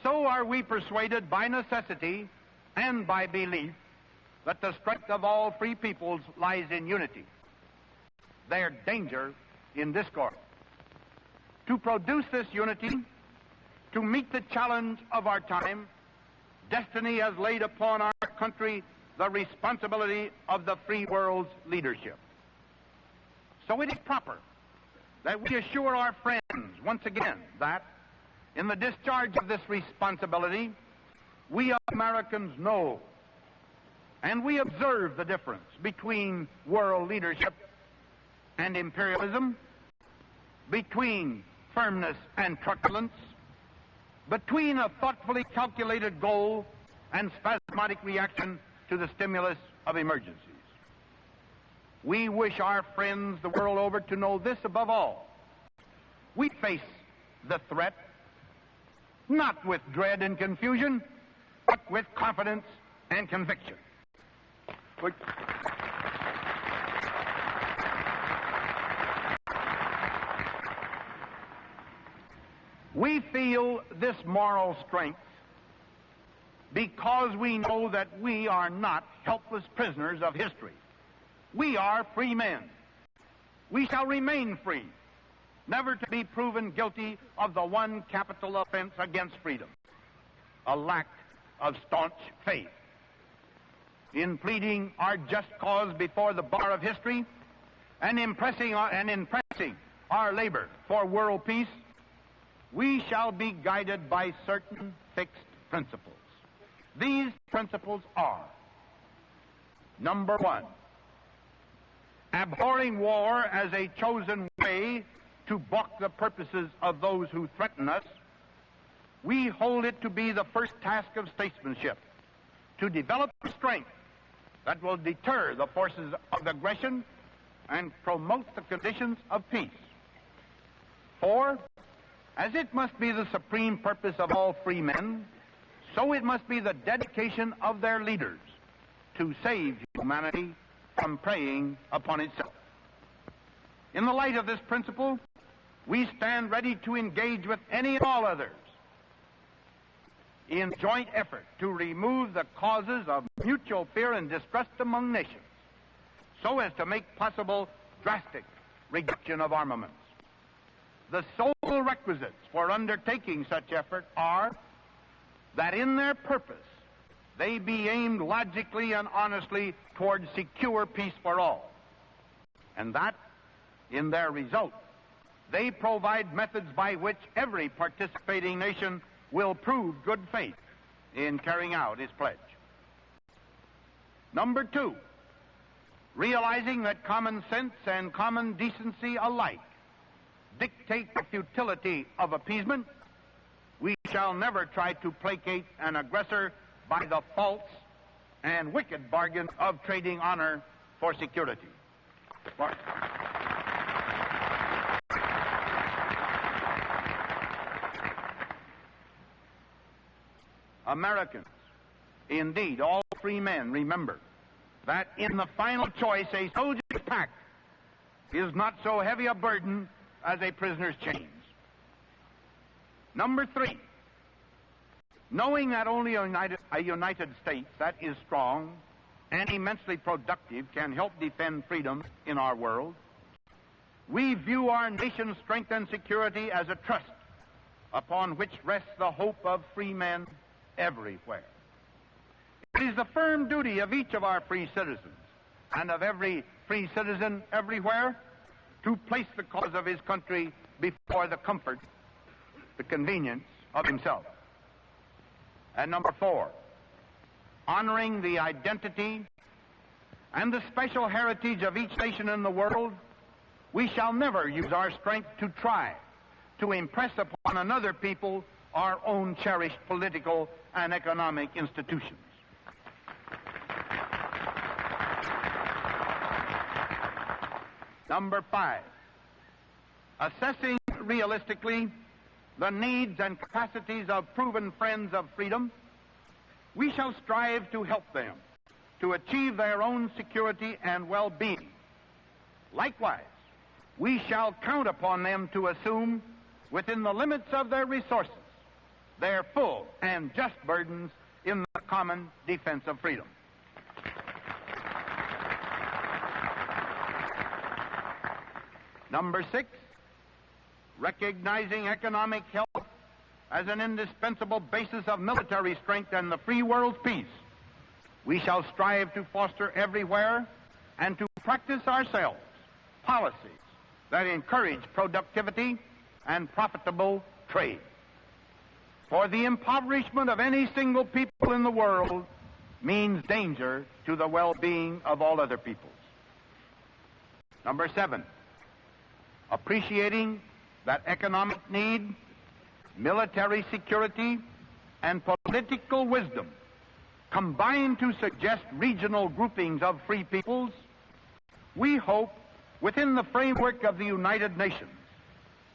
so are we persuaded by necessity and by belief that the strength of all free peoples lies in unity, their danger in discord. To produce this unity, to meet the challenge of our time, destiny has laid upon our country the responsibility of the free world's leadership. So it is proper that we assure our friends once again that, in the discharge of this responsibility, we Americans know and we observe the difference between world leadership and imperialism, between firmness and truculence, between a thoughtfully calculated goal and spasmodic reaction to the stimulus of emergencies. We wish our friends the world over to know this above all. We face the threat not with dread and confusion, but with confidence and conviction. We feel this moral strength because we know that we are not helpless prisoners of history. We are free men. We shall remain free, never to be proven guilty of the one capital offense against freedom, a lack of staunch faith. In pleading our just cause before the bar of history and impressing our labor for world peace, we shall be guided by certain fixed principles. These principles are: number one, abhorring war as a chosen way to balk the purposes of those who threaten us, we hold it to be the first task of statesmanship to develop strength that will deter the forces of aggression and promote the conditions of peace. 4, as it must be the supreme purpose of all free men, so it must be the dedication of their leaders to save humanity from preying upon itself. In the light of this principle, we stand ready to engage with any and all others in joint effort to remove the causes of mutual fear and distrust among nations, so as to make possible drastic reduction of armaments. The sole requisites for undertaking such effort are that in their purpose they be aimed logically and honestly toward secure peace for all, and that in their result they provide methods by which every participating nation will prove good faith in carrying out its pledge. Number 2, realizing that common sense and common decency alike dictate the futility of appeasement, we shall never try to placate an aggressor by the false and wicked bargain of trading honor for security. Americans, indeed all free men, remember that in the final choice a soldier's pack is not so heavy a burden as a prisoner's chains. Number 3, knowing that only a United States that is strong and immensely productive can help defend freedom in our world, we view our nation's strength and security as a trust upon which rests the hope of free men everywhere. It is the firm duty of each of our free citizens and of every free citizen everywhere to place the cause of his country before the comfort, the convenience of himself. And number 4, honoring the identity and the special heritage of each nation in the world, we shall never use our strength to try to impress upon another people our own cherished political and economic institutions. Number 5, assessing realistically the needs and capacities of proven friends of freedom, we shall strive to help them to achieve their own security and well-being. Likewise, we shall count upon them to assume, within the limits of their resources, their full and just burdens in the common defense of freedom. Number 6, recognizing economic health as an indispensable basis of military strength and the free world's peace, we shall strive to foster everywhere and to practice ourselves policies that encourage productivity and profitable trade. For the impoverishment of any single people in the world means danger to the well-being of all other peoples. Number 7, appreciating that economic need, military security, and political wisdom combine to suggest regional groupings of free peoples, we hope, within the framework of the United Nations,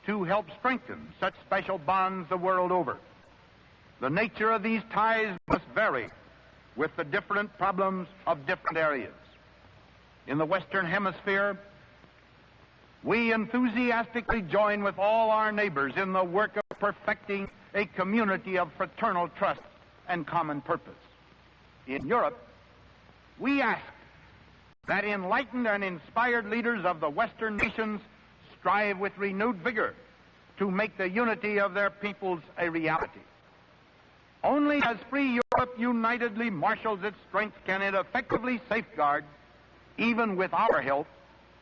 to help strengthen such special bonds the world over. The nature of these ties must vary with the different problems of different areas. In the Western Hemisphere, we enthusiastically join with all our neighbors in the work of perfecting a community of fraternal trust and common purpose. In Europe, we ask that enlightened and inspired leaders of the Western nations strive with renewed vigor to make the unity of their peoples a reality. Only as free Europe unitedly marshals its strength can it effectively safeguard, even with our help,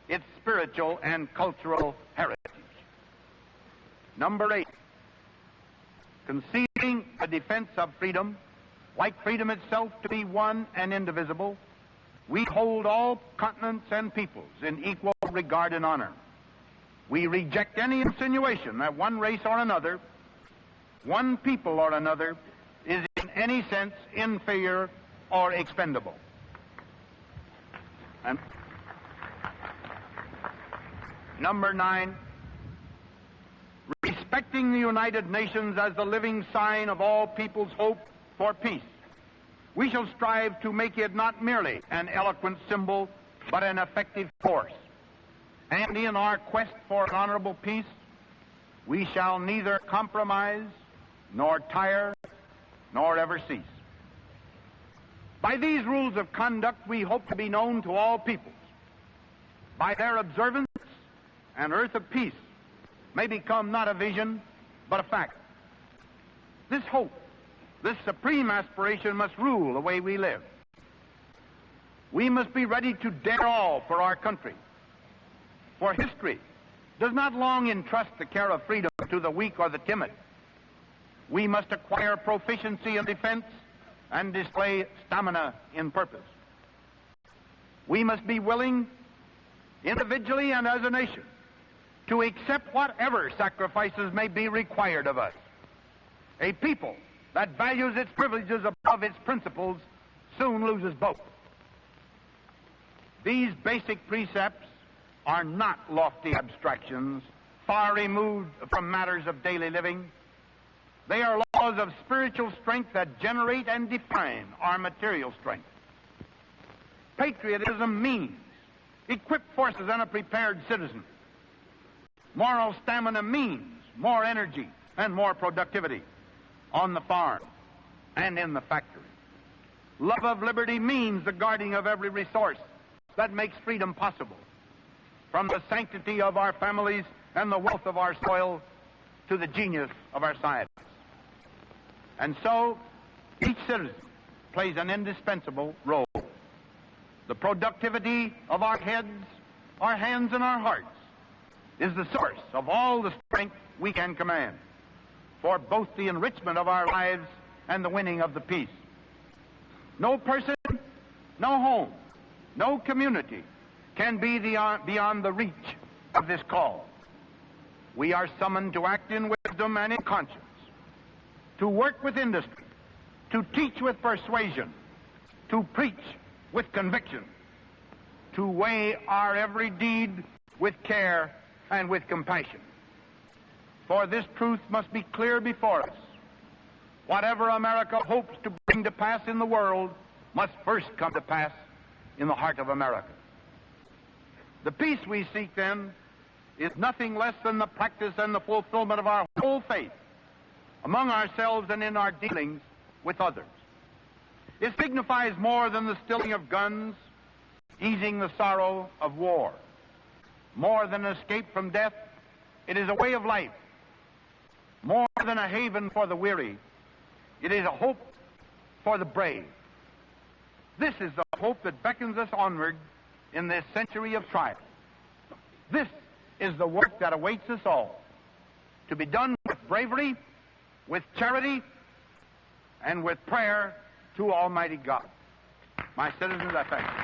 its spiritual and cultural heritage. Number 8, conceding the defense of freedom, like freedom itself to be one and indivisible, we hold all continents and peoples in equal regard and honor. We reject any insinuation that one race or another, one people or another, is in any sense inferior or expendable. And number 9, respecting the United Nations as the living sign of all people's hope for peace, we shall strive to make it not merely an eloquent symbol, but an effective force. And in our quest for an honorable peace, we shall neither compromise, nor tire, nor ever cease. By these rules of conduct, we hope to be known to all peoples. By their observance, an earth of peace may become not a vision, but a fact. This hope, this supreme aspiration must rule the way we live. We must be ready to dare all for our country. For history does not long entrust the care of freedom to the weak or the timid. We must acquire proficiency in defense and display stamina in purpose. We must be willing, individually and as a nation, to accept whatever sacrifices may be required of us. A people that values its privileges above its principles soon loses both. These basic precepts are not lofty abstractions, far removed from matters of daily living. They are laws of spiritual strength that generate and define our material strength. Patriotism means equipped forces and a prepared citizen. Moral stamina means more energy and more productivity on the farm and in the factory. Love of liberty means the guarding of every resource that makes freedom possible, from the sanctity of our families and the wealth of our soil to the genius of our science. And so, each citizen plays an indispensable role. The productivity of our heads, our hands, and our hearts is the source of all the strength we can command for both the enrichment of our lives and the winning of the peace. No person, no home, no community can be beyond the reach of this call. We are summoned to act in wisdom and in conscience, to work with industry, to teach with persuasion, to preach with conviction, to weigh our every deed with care and with compassion. For this truth must be clear before us. Whatever America hopes to bring to pass in the world must first come to pass in the heart of America. The peace we seek, then, is nothing less than the practice and the fulfillment of our whole faith, among ourselves and in our dealings with others. It signifies more than the stilling of guns, easing the sorrow of war. More than an escape from death, it is a way of life. More than a haven for the weary, it is a hope for the brave. This is the hope that beckons us onward in this century of trial. This is the work that awaits us all, to be done with bravery, with charity, and with prayer to Almighty God. My citizens, I thank you.